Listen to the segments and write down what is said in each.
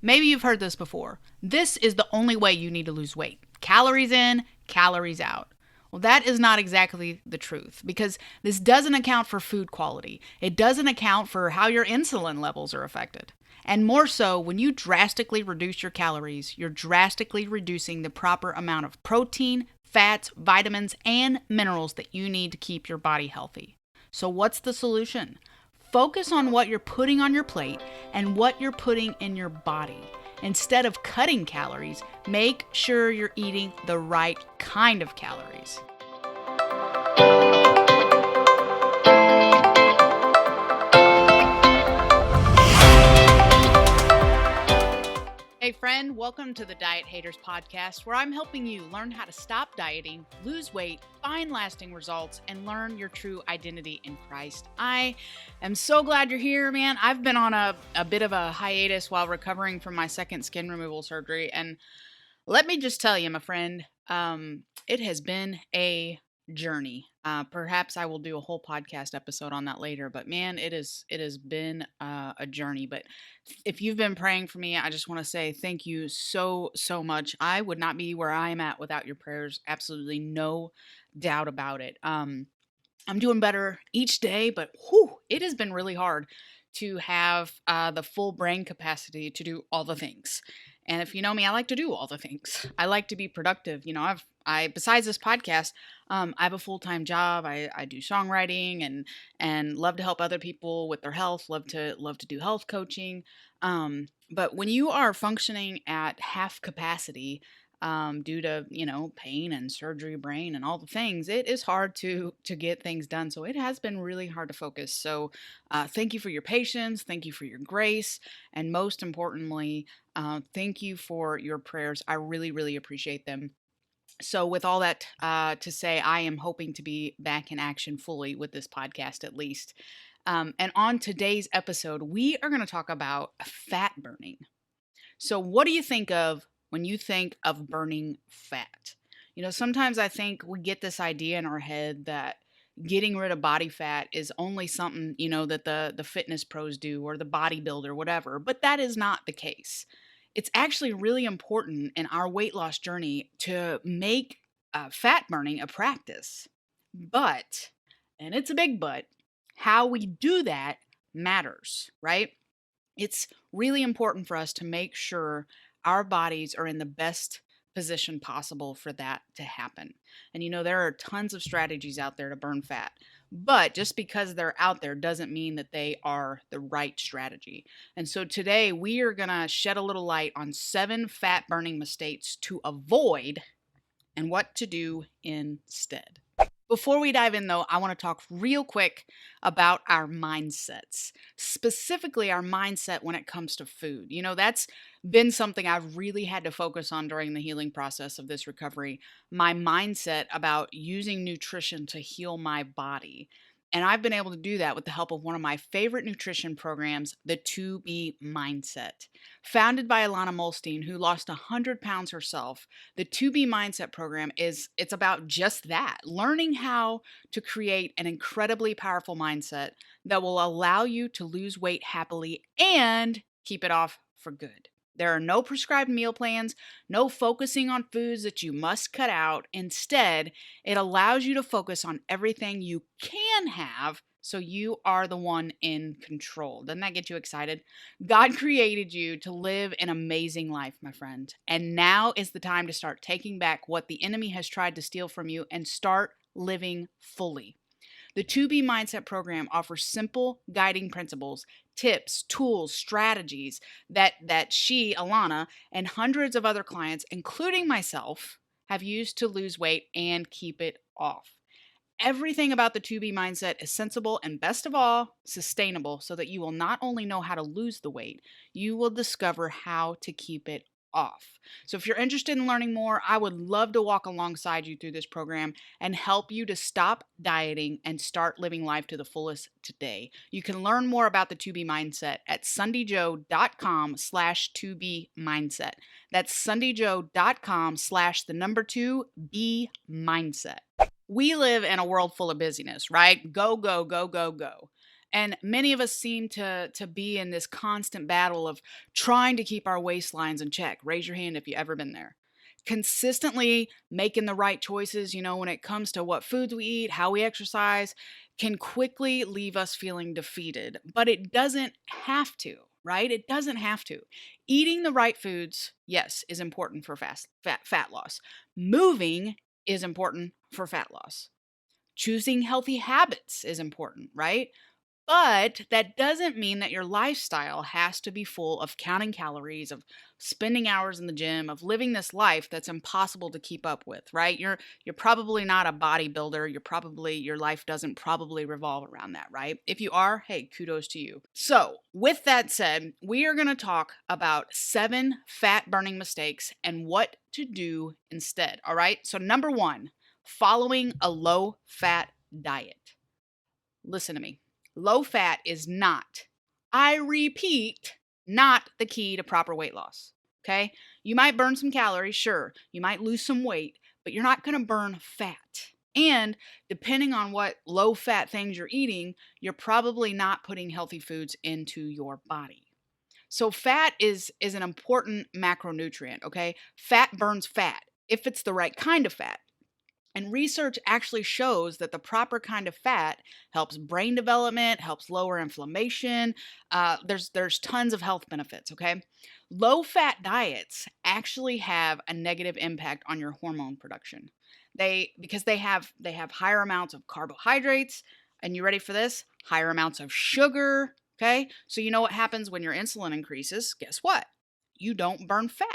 Maybe you've heard this before. This is the only way you need to lose weight. Calories in, calories out. Well, that is not exactly the truth because this doesn't account for food quality. It doesn't account for how your insulin levels are affected. And more so, when you drastically reduce your calories, you're drastically reducing the proper amount of protein, fats, vitamins, and minerals that you need to keep your body healthy. So what's the solution? Focus on what you're putting on your plate and what you're putting in your body. Instead of cutting calories, make sure you're eating the right kind of calories. Hey friend, welcome to the Diet Haters Podcast, where I'm helping you learn how to stop dieting, lose weight, find lasting results, and learn your true identity in Christ. I am so glad you're here, man. I've been on a bit of a hiatus while recovering from my second skin removal surgery, and let me just tell you, my friend, it has been a journey. Perhaps I will do a whole podcast episode on that later, but man, it has been a journey. But if you've been praying for me, I just want to say thank you so much. I would not be where I am at without your prayers. Absolutely no doubt about it. I'm doing better each day, but it has been really hard to have the full brain capacity to do all the things. And if you know me, I like to do all the things. I like to be productive. You know, besides this podcast, I have a full-time job. I do songwriting and love to help other people with their health. Love to do health coaching. But when you are functioning at half capacity, due to pain and surgery brain and all the things, it is hard to get things done. So it has been really hard to focus. So thank you for your patience, thank you for your grace, and most importantly, thank you for your prayers. I really appreciate them. So with all that to say, I am hoping to be back in action fully with this podcast at least. And on today's episode, we are going to talk about fat burning. So what do you think of when you think of burning fat? You know, sometimes I think we get this idea in our head that getting rid of body fat is only something, that the fitness pros do or the bodybuilder, whatever, but that is not the case. It's actually really important in our weight loss journey to make fat burning a practice. But, and it's a big but, how we do that matters, right? It's really important for us to make sure our bodies are in the best position possible for that to happen. And there are tons of strategies out there to burn fat, but just because they're out there doesn't mean that they are the right strategy. And so today we are going to shed a little light on 7 fat burning mistakes to avoid and what to do instead. Before we dive in, though, I want to talk real quick about our mindsets, specifically our mindset when it comes to food. That's been something I've really had to focus on during the healing process of this recovery, my mindset about using nutrition to heal my body. And I've been able to do that with the help of one of my favorite nutrition programs, the 2B Mindset. Founded by Alana Molstein, who lost 100 pounds herself, the 2B Mindset program it's about just that, learning how to create an incredibly powerful mindset that will allow you to lose weight happily and keep it off for good. There are no prescribed meal plans, no focusing on foods that you must cut out. Instead, it allows you to focus on everything you can have so you are the one in control. Doesn't that get you excited? God created you to live an amazing life, my friend. And now is the time to start taking back what the enemy has tried to steal from you and start living fully. The 2B Mindset program offers simple guiding principles, tips, tools, strategies that she, Alana, and hundreds of other clients, including myself, have used to lose weight and keep it off. Everything about the 2B Mindset is sensible and, best of all, sustainable so that you will not only know how to lose the weight, you will discover how to keep it off. So if you're interested in learning more, I would love to walk alongside you through this program and help you to stop dieting and start living life to the fullest today. You can learn more about the 2B Mindset at sundijo.com/2B Mindset. That's sundijo.com/2B Mindset. We live in a world full of busyness, right? Go, go, go, go, go. And many of us seem to be in this constant battle of trying to keep our waistlines in check. Raise your hand if you've ever been there. Consistently making the right choices, when it comes to what foods we eat, how we exercise, can quickly leave us feeling defeated. But it doesn't have to, right? It doesn't have to. Eating the right foods, yes, is important for fat loss. Moving is important for fat loss. Choosing healthy habits is important, right? But that doesn't mean that your lifestyle has to be full of counting calories, of spending hours in the gym, of living this life that's impossible to keep up with, right? You're probably not a bodybuilder. Your life doesn't probably revolve around that, right? If you are, hey, kudos to you. So, with that said, we are going to talk about 7 fat burning mistakes and what to do instead, all right? So, number 1, following a low fat diet. Listen to me. Low fat is not, I repeat, not the key to proper weight loss. Okay? You might burn some calories, sure. You might lose some weight, but you're not going to burn fat. And depending on what low fat things you're eating, you're probably not putting healthy foods into your body. So fat is an important macronutrient, okay? Fat burns fat if it's the right kind of fat. And research actually shows that the proper kind of fat helps brain development, helps lower inflammation. There's tons of health benefits, okay? Low fat diets actually have a negative impact on your hormone production. Because they have higher amounts of carbohydrates, and you ready for this? Higher amounts of sugar, okay? So you know what happens when your insulin increases? Guess what? You don't burn fat.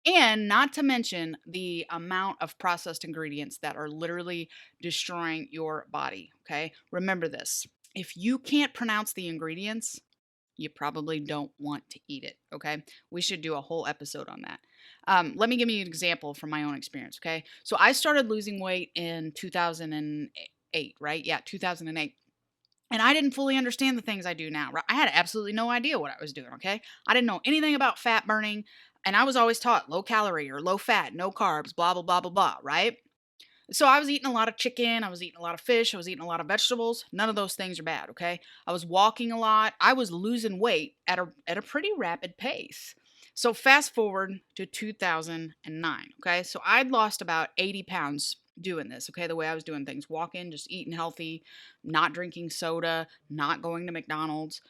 And not to mention the amount of processed ingredients that are literally destroying your body. Okay. Remember this. If you can't pronounce the ingredients, you probably don't want to eat it. Okay. We should do a whole episode on that. Let me give you an example from my own experience. Okay. So I started losing weight in 2008, right? Yeah, 2008. And I didn't fully understand the things I do now. Right? I had absolutely no idea what I was doing, okay? I didn't know anything about fat burning, and I was always taught low calorie or low fat, no carbs, blah, blah, blah, blah, blah, right? So I was eating a lot of chicken, I was eating a lot of fish, I was eating a lot of vegetables. None of those things are bad, okay? I was walking a lot. I was losing weight at a pretty rapid pace. So fast forward to 2009, okay? So I'd lost about 80 pounds doing this, okay? The way I was doing things, walking, just eating healthy, not drinking soda, not going to McDonald's.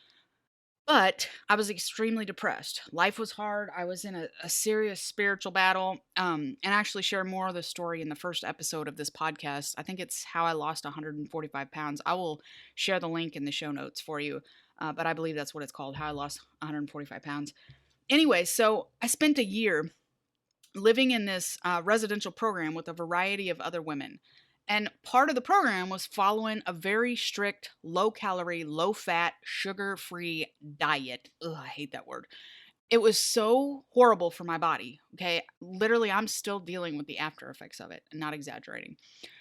But I was extremely depressed. Life was hard. I was in a serious spiritual battle. And I actually share more of the story in the first episode of this podcast. I think it's how I lost 145 pounds. I will share the link in the show notes for you. But I believe that's what it's called, How I Lost 145 Pounds. Anyway, so I spent a year living in this residential program with a variety of other women. And part of the program was following a very strict, low calorie, low fat, sugar free diet. Ugh, I hate that word. It was so horrible for my body. Okay. Literally, I'm still dealing with the after effects of it, not exaggerating.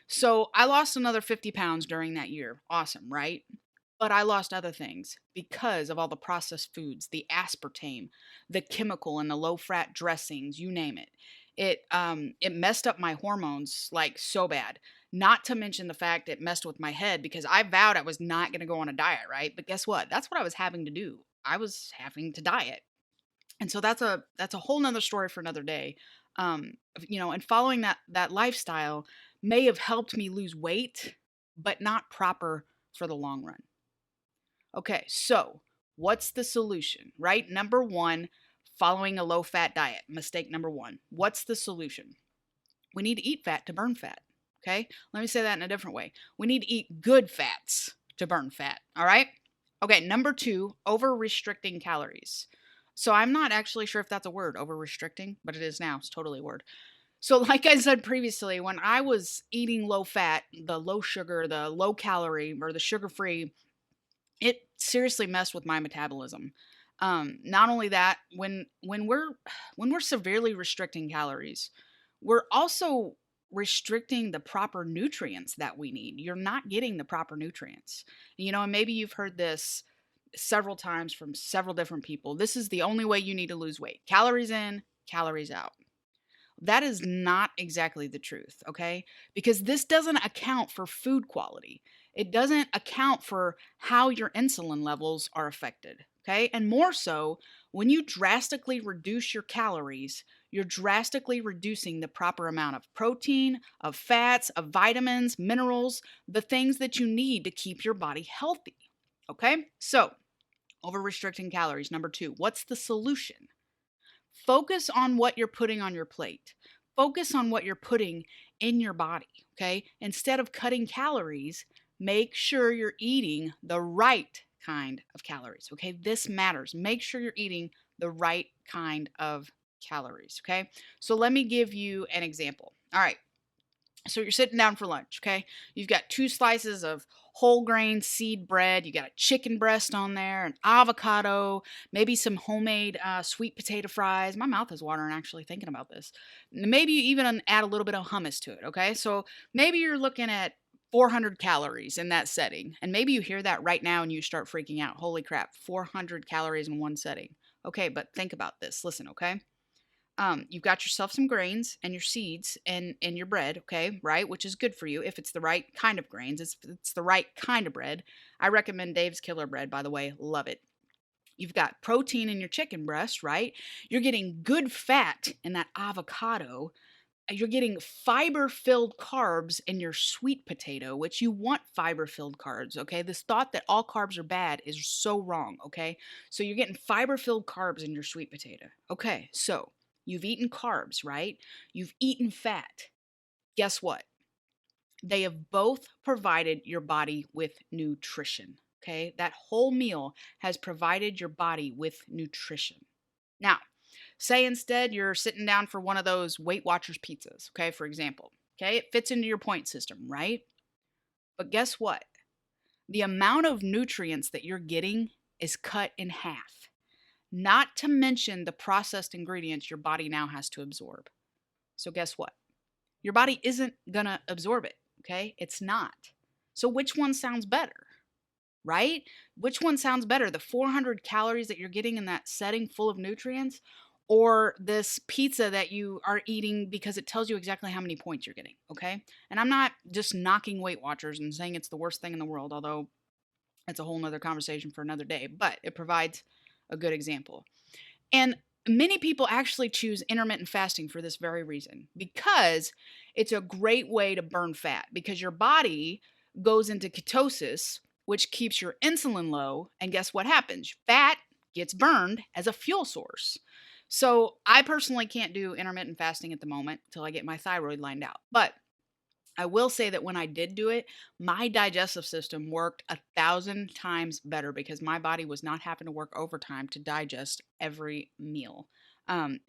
So I lost another 50 pounds during that year. Awesome, right? But I lost other things because of all the processed foods, the aspartame, the chemical and the low fat dressings, you name it. It messed up my hormones like so bad. Not to mention the fact it messed with my head because I vowed I was not going to go on a diet, right? But guess what? That's what I was having to do. I was having to diet. And so that's a whole nother story for another day. And following that lifestyle may have helped me lose weight, but not proper for the long run. Okay, so what's the solution, right? Number 1, following a low fat diet. Mistake number 1. What's the solution? We need to eat fat to burn fat. Okay, let me say that in a different way. We need to eat good fats to burn fat. All right. Okay, number 2, over restricting calories. So I'm not actually sure if that's a word, over restricting, but it is now. It's totally a word. So like I said previously, when I was eating low fat, the low sugar, the low calorie, or the sugar free, it seriously messed with my metabolism. Not only that, when we're severely restricting calories, we're also restricting the proper nutrients that we need. You're not getting the proper nutrients. And maybe you've heard this several times from several different people. This is the only way you need to lose weight. Calories in, calories out. That is not exactly the truth, okay? Because this doesn't account for food quality. It doesn't account for how your insulin levels are affected. Okay. And more so, when you drastically reduce your calories, you're drastically reducing the proper amount of protein, of fats, of vitamins, minerals, the things that you need to keep your body healthy. Okay. So, over restricting calories. Number 2, what's the solution? Focus on what you're putting on your plate. Focus on what you're putting in your body, okay? Instead of cutting calories, make sure you're eating the right kind of calories, okay? This matters. Make sure you're eating the right kind of calories, okay? So let me give you an example. All right. So you're sitting down for lunch, okay? You've got 2 slices of whole grain seed bread. You got a chicken breast on there, an avocado, maybe some homemade sweet potato fries. My mouth is watering actually thinking about this. Maybe you even add a little bit of hummus to it, okay? So maybe you're looking at 400 calories in that setting. And maybe you hear that right now and you start freaking out. Holy crap, 400 calories in one setting. Okay, but think about this. Listen, okay? You've got yourself some grains and your seeds in your bread, okay, right? Which is good for you if it's the right kind of grains. It's the right kind of bread. I recommend Dave's Killer Bread, by the way. Love it. You've got protein in your chicken breast, right? You're getting good fat in that avocado. You're getting fiber-filled carbs in your sweet potato, which you want fiber-filled carbs, okay? This thought that all carbs are bad is so wrong, okay? So you're getting fiber-filled carbs in your sweet potato. Okay, so you've eaten carbs, right? You've eaten fat. Guess what? They have both provided your body with nutrition, okay? That whole meal has provided your body with nutrition. Now, say instead you're sitting down for one of those Weight Watchers pizzas, okay, for example. Okay, it fits into your point system, right? But guess what? The amount of nutrients that you're getting is cut in half. Not to mention the processed ingredients your body now has to absorb. So, guess what? Your body isn't going to absorb it, okay? It's not. So, which one sounds better, right? Which one sounds better? The 400 calories that you're getting in that setting full of nutrients, or this pizza that you are eating because it tells you exactly how many points you're getting, okay? And I'm not just knocking Weight Watchers and saying it's the worst thing in the world, although it's a whole nother conversation for another day, but it provides a good example. And many people actually choose intermittent fasting for this very reason, because it's a great way to burn fat, because your body goes into ketosis, which keeps your insulin low. And guess what happens? Fat gets burned as a fuel source. So I personally can't do intermittent fasting at the moment until I get my thyroid lined out. But I will say that when I did do it, my digestive system worked 1,000 times better because my body was not having to work overtime to digest every meal.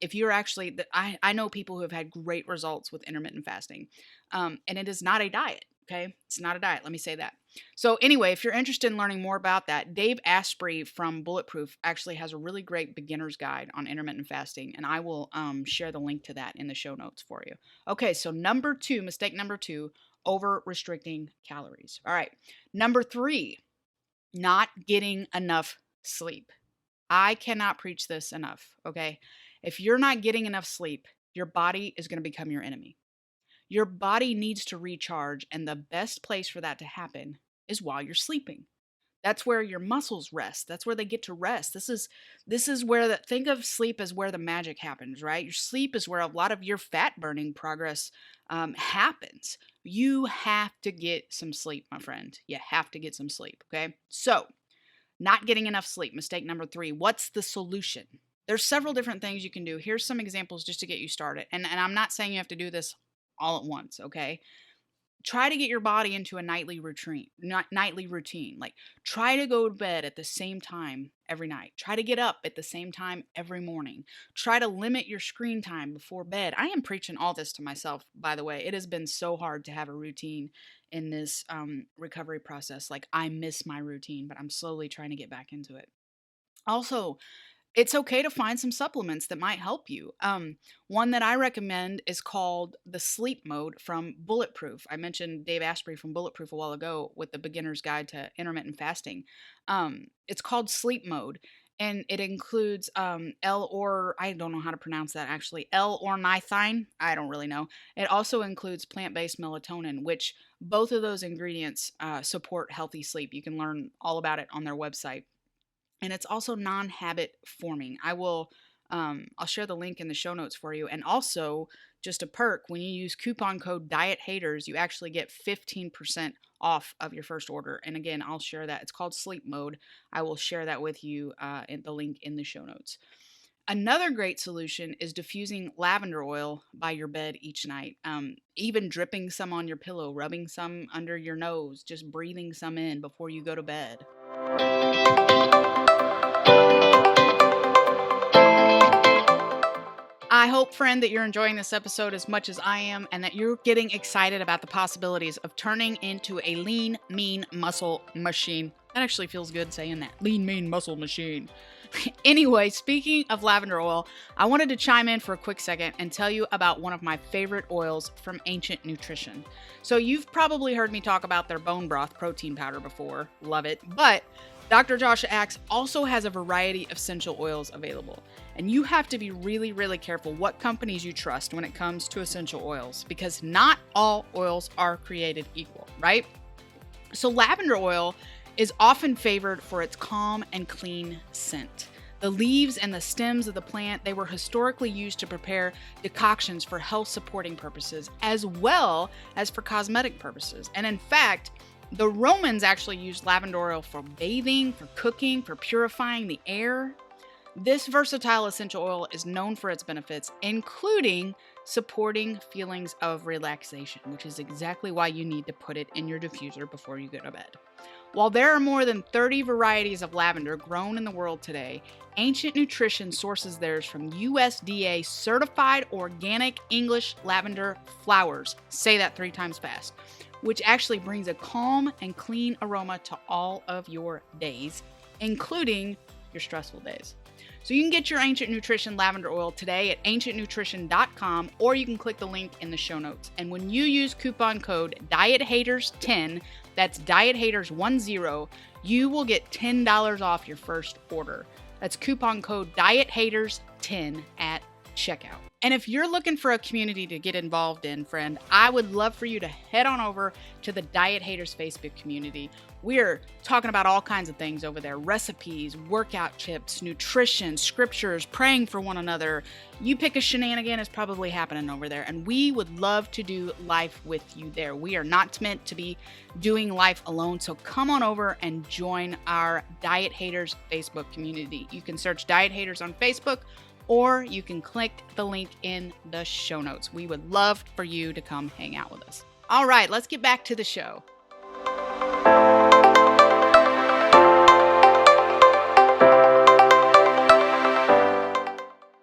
If you're actually, I know people who have had great results with intermittent fasting, and it is not a diet. Okay, it's not a diet. Let me say that. So anyway, if you're interested in learning more about that, Dave Asprey from Bulletproof actually has a really great beginner's guide on intermittent fasting, and I will share the link to that in the show notes for you. Okay, so mistake number 2, over restricting calories. All right, number 3, not getting enough sleep. I cannot preach this enough, okay? If you're not getting enough sleep, your body is going to become your enemy. Your body needs to recharge, and the best place for that to happen is while you're sleeping. That's where your muscles rest. That's where they get to rest. This is where think of sleep as where the magic happens, right? Your sleep is where a lot of your fat burning progress happens. You have to get some sleep, my friend. You have to get some sleep, okay? So, not getting enough sleep, mistake number 3. What's the solution? There's several different things you can do. Here's some examples just to get you started. And I'm not saying you have to do this all at once, okay? Try to get your body into a nightly routine. Like, try to go to bed at the same time every night. Try to get up at the same time every morning. Try to limit your screen time before bed. I am preaching all this to myself, by the way. It has been so hard to have a routine in this recovery process. Like, I miss my routine, but I'm slowly trying to get back into it. Also, it's okay to find some supplements that might help you. One that I recommend is called the Sleep Mode from Bulletproof. I mentioned Dave Asprey from Bulletproof a while ago with the Beginner's Guide to Intermittent Fasting. It's called Sleep Mode, And it includes I don't know how to pronounce that actually, L-ornithine. I don't really know. It also includes plant-based melatonin, which both of those ingredients support healthy sleep. You can learn all about it on their website. And it's also non-habit forming. I'll share the link in the show notes for you. And also, just a perk, when you use coupon code Diet Haters, you actually get 15% off of your first order. And again, I'll share that. It's called Sleep Mode. I will share that with you in the link in the show notes. Another great solution is diffusing lavender oil by your bed each night. Even dripping some on your pillow, rubbing some under your nose, just breathing some in before you go to bed. I hope, friend, that you're enjoying this episode as much as I am and that you're getting excited about the possibilities of turning into a lean, mean muscle machine. That actually feels good saying that. Lean, mean muscle machine. Anyway, speaking of lavender oil, I wanted to chime in for a quick second and tell you about one of my favorite oils from Ancient Nutrition. So you've probably heard me talk about their bone broth protein powder before. Love it. But Dr. Josh Axe also has a variety of essential oils available. And you have to be really, really careful what companies you trust when it comes to essential oils, because not all oils are created equal, right? So lavender oil is often favored for its calm and clean scent. The leaves and the stems of the plant, they were historically used to prepare decoctions for health supporting purposes as well as for cosmetic purposes. And in fact, the Romans actually used lavender oil for bathing, for cooking, for purifying the air. This versatile essential oil is known for its benefits, including supporting feelings of relaxation, which is exactly why you need to put it in your diffuser before you go to bed. While there are more than 30 varieties of lavender grown in the world today, Ancient Nutrition sources theirs from USDA certified organic English lavender flowers. Say that 3 times fast. Which actually brings a calm and clean aroma to all of your days, including your stressful days. So you can get your Ancient Nutrition lavender oil today at ancientnutrition.com, or you can click the link in the show notes. And when you use coupon code DIETHATERS10, that's DIETHATERS10, you will get $10 off your first order. That's coupon code DIETHATERS10 at checkout. And if you're looking for a community to get involved in, friend, I would love for you to head on over to the Diet Haters Facebook community. We're talking about all kinds of things over there: recipes, workout tips, nutrition, scriptures, praying for one another. You pick a shenanigan is probably happening over there, and we would love to do life with you there. We are not meant to be doing life alone, so come on over and join our Diet Haters Facebook community. You can search Diet Haters on Facebook, or you can click the link in the show notes. We would love for you to come hang out with us. All right, let's get back to the show.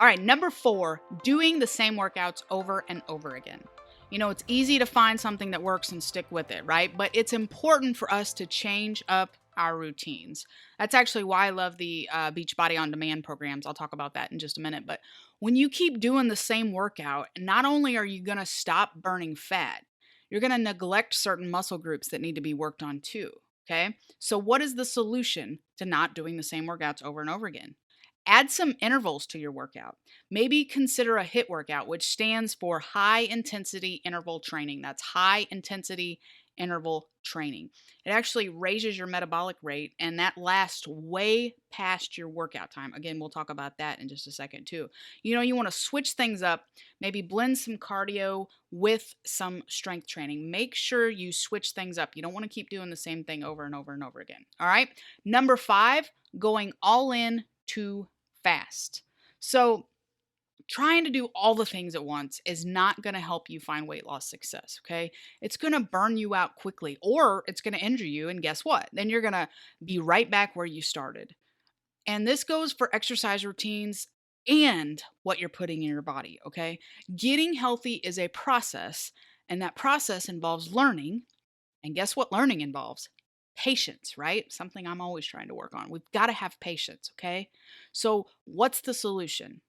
All right, number 4, doing the same workouts over and over again. You know, it's easy to find something that works and stick with it, right? But it's important for us to change up our routines. That's actually why I love the Beachbody On Demand programs. I'll talk about that in just a minute. But when you keep doing the same workout, not only are you going to stop burning fat, you're going to neglect certain muscle groups that need to be worked on too. Okay. So what is the solution to not doing the same workouts over and over again? Add some intervals to your workout. Maybe consider a HIIT workout, which stands for high intensity interval training. That's high intensity interval training. It actually raises your metabolic rate, and that lasts way past your workout time. Again, we'll talk about that in just a second too. You know, you want to switch things up, maybe blend some cardio with some strength training. Make sure you switch things up. You don't want to keep doing the same thing over and over and over again. All right. Number 5, going all in too fast. So trying to do all the things at once is not going to help you find weight loss success, okay? It's going to burn you out quickly, or it's going to injure you, and guess what? Then you're going to be right back where you started. And this goes for exercise routines and what you're putting in your body, okay? Getting healthy is a process, and that process involves learning. And guess what learning involves? Patience, right? Something I'm always trying to work on. We've got to have patience, okay? So what's the solution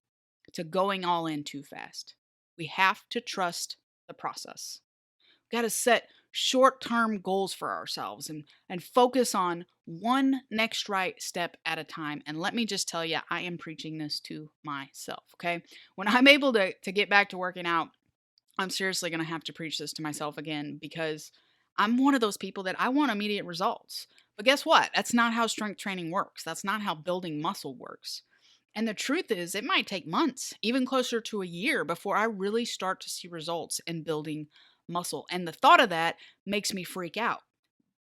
to going all in too fast? We have to trust the process. We've got to set short-term goals for ourselves and focus on one next right step at a time. And let me just tell you, I am preaching this to myself, okay? When I'm able to get back to working out, I'm seriously going to have to preach this to myself again because I'm one of those people that I want immediate results. But guess what? That's not how strength training works. That's not how building muscle works. And the truth is, it might take months, even closer to a year, before I really start to see results in building muscle. And the thought of that makes me freak out.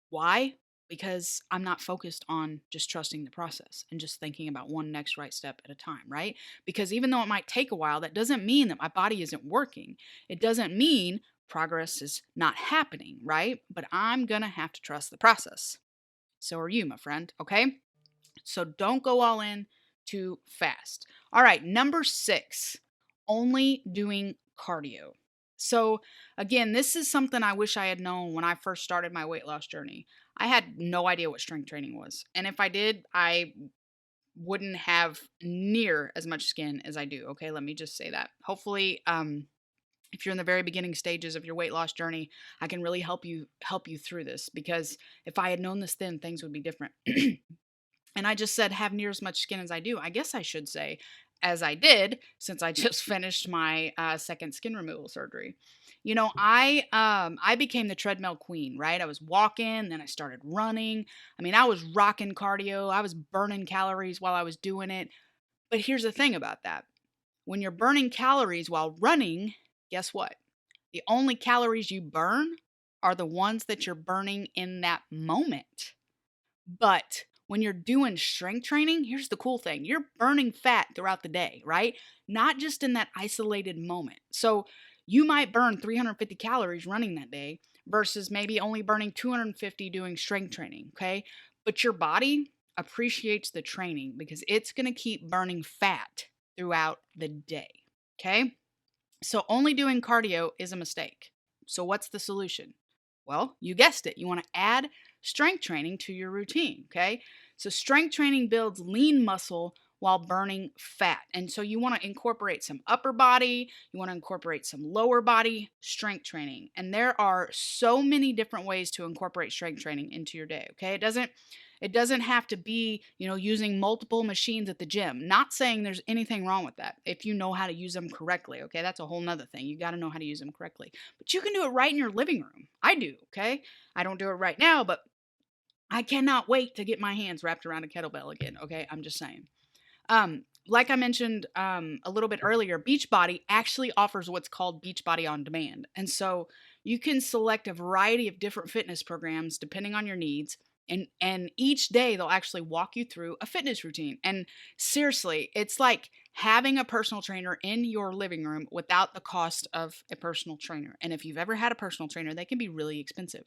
Why? Because I'm not focused on just trusting the process and just thinking about one next right step at a time, right? Because even though it might take a while, that doesn't mean that my body isn't working. It doesn't mean progress is not happening, right? But I'm going to have to trust the process. So are you, my friend, okay? So don't go all in too fast. All right, number 6, only doing cardio. So again, this is something I wish I had known when I first started my weight loss journey. I had no idea what strength training was. And if I did, I wouldn't have near as much skin as I do. Okay, let me just say that. Hopefully, if you're in the very beginning stages of your weight loss journey, I can really help you through this, because if I had known this then, things would be different. And I just said have near as much skin as I do. I guess I should say as I did, since I just finished my second skin removal surgery. You know, I became the treadmill queen, right? I was walking, then I started running. I mean, I was rocking cardio. I was burning calories while I was doing it. But here's the thing about that. When you're burning calories while running, guess what? The only calories you burn are the ones that you're burning in that moment. But when you're doing strength training, here's the cool thing. You're burning fat throughout the day, right? Not just in that isolated moment. So you might burn 350 calories running that day versus maybe only burning 250 doing strength training, okay? But your body appreciates the training because it's going to keep burning fat throughout the day, okay? So only doing cardio is a mistake. So what's the solution? Well, you guessed it. You want to add strength training to your routine, okay? So strength training builds lean muscle while burning fat. And so you want to incorporate some upper body, you want to incorporate some lower body strength training. And there are so many different ways to incorporate strength training into your day, okay? It doesn't have to be, using multiple machines at the gym. Not saying there's anything wrong with that if you know how to use them correctly, okay? That's a whole nother thing. You got to know how to use them correctly. But you can do it right in your living room. I do, okay? I don't do it right now, but I cannot wait to get my hands wrapped around a kettlebell again, okay? I'm just saying. Like I mentioned a little bit earlier, Beachbody actually offers what's called Beachbody on Demand. And so you can select a variety of different fitness programs depending on your needs. And each day they'll actually walk you through a fitness routine. And seriously, it's like having a personal trainer in your living room without the cost of a personal trainer. And if you've ever had a personal trainer, they can be really expensive.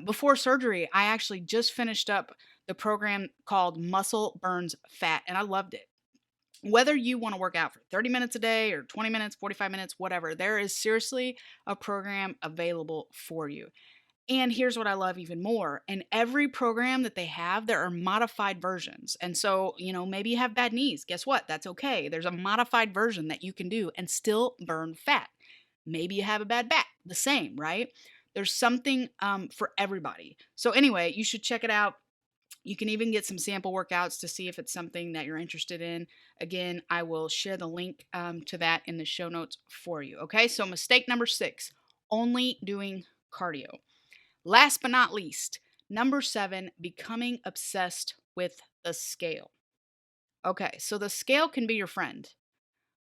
Before surgery, I actually just finished up the program called Muscle Burns Fat, and I loved it. Whether you want to work out for 30 minutes a day or 20 minutes, 45 minutes, whatever, there is seriously a program available for you. And here's what I love even more. In every program that they have, there are modified versions. And so, maybe you have bad knees. Guess what? That's okay. There's a modified version that you can do and still burn fat. Maybe you have a bad back. The same, right? There's something for everybody. So anyway, you should check it out. You can even get some sample workouts to see if it's something that you're interested in. Again, I will share the link to that in the show notes for you. Okay, so mistake number 6, only doing cardio. Last but not least, number 7, becoming obsessed with the scale. Okay, so the scale can be your friend,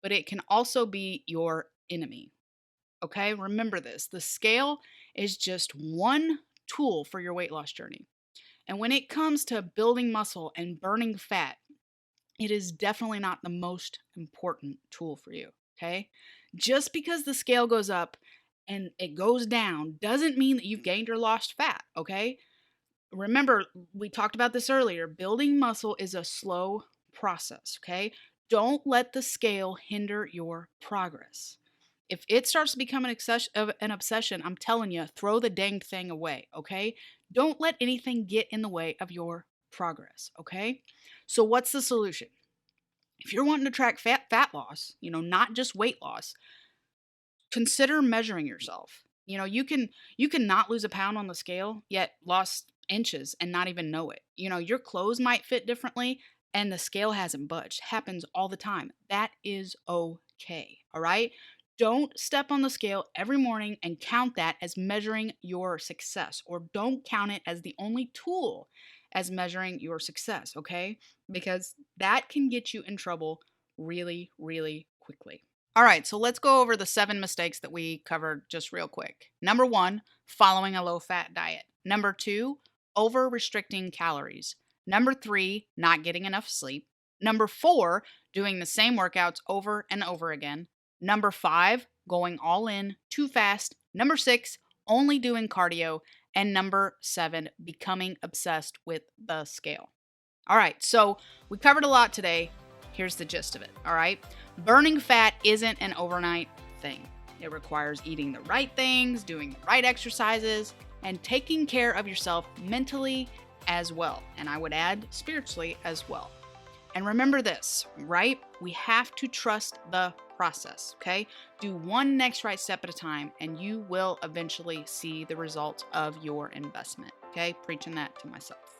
but it can also be your enemy. Okay, remember this. The scale is just one tool for your weight loss journey. And when it comes to building muscle and burning fat, it is definitely not the most important tool for you, okay? Just because the scale goes up and it goes down doesn't mean that you've gained or lost fat, okay? Remember, we talked about this earlier. Building muscle is a slow process, okay? Don't let the scale hinder your progress. If it starts to become an obsession, I'm telling you, throw the dang thing away, okay? Don't let anything get in the way of your progress, okay? So what's the solution? If you're wanting to track fat loss, not just weight loss, consider measuring yourself. You can not lose a pound on the scale, yet lost inches and not even know it. Your clothes might fit differently and the scale hasn't budged. Happens all the time. That is okay. All right? Don't step on the scale every morning and count that as measuring your success, or don't count it as the only tool as measuring your success, okay? Because that can get you in trouble really, really quickly. All right, so let's go over the 7 mistakes that we covered just real quick. Number 1, following a low-fat diet. Number 2, over-restricting calories. Number 3, not getting enough sleep. Number 4, doing the same workouts over and over again. Number 5, going all in too fast. Number 6, only doing cardio. And number 7, becoming obsessed with the scale. All right, so we covered a lot today. Here's the gist of it, all right? Burning fat isn't an overnight thing. It requires eating the right things, doing the right exercises, and taking care of yourself mentally as well. And I would add spiritually as well. And remember this, right? We have to trust the process, okay? Do one next right step at a time, and you will eventually see the results of your investment, okay? Preaching that to myself.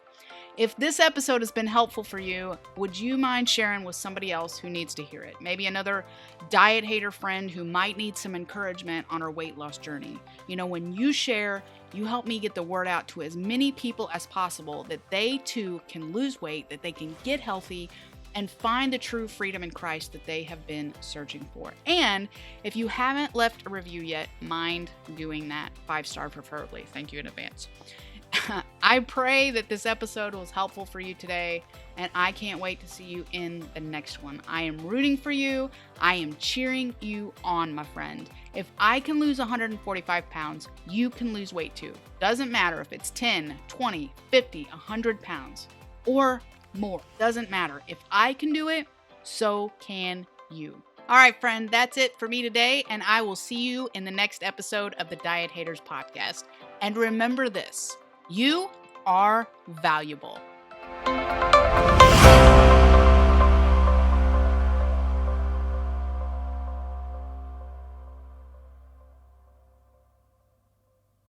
If this episode has been helpful for you, would you mind sharing with somebody else who needs to hear it? Maybe another diet hater friend who might need some encouragement on her weight loss journey. When you share, you help me get the word out to as many people as possible that they too can lose weight, that they can get healthy, and find the true freedom in Christ that they have been searching for. And if you haven't left a review yet, mind doing that. 5-star preferably. Thank you in advance. I pray that this episode was helpful for you today, and I can't wait to see you in the next one. I am rooting for you. I am cheering you on, my friend. If I can lose 145 pounds, you can lose weight too. Doesn't matter if it's 10, 20, 50, 100 pounds, or more. Doesn't matter. If I can do it, so can you. All right, friend, that's it for me today, and I will see you in the next episode of the Diet Haters Podcast. And remember this, you are valuable.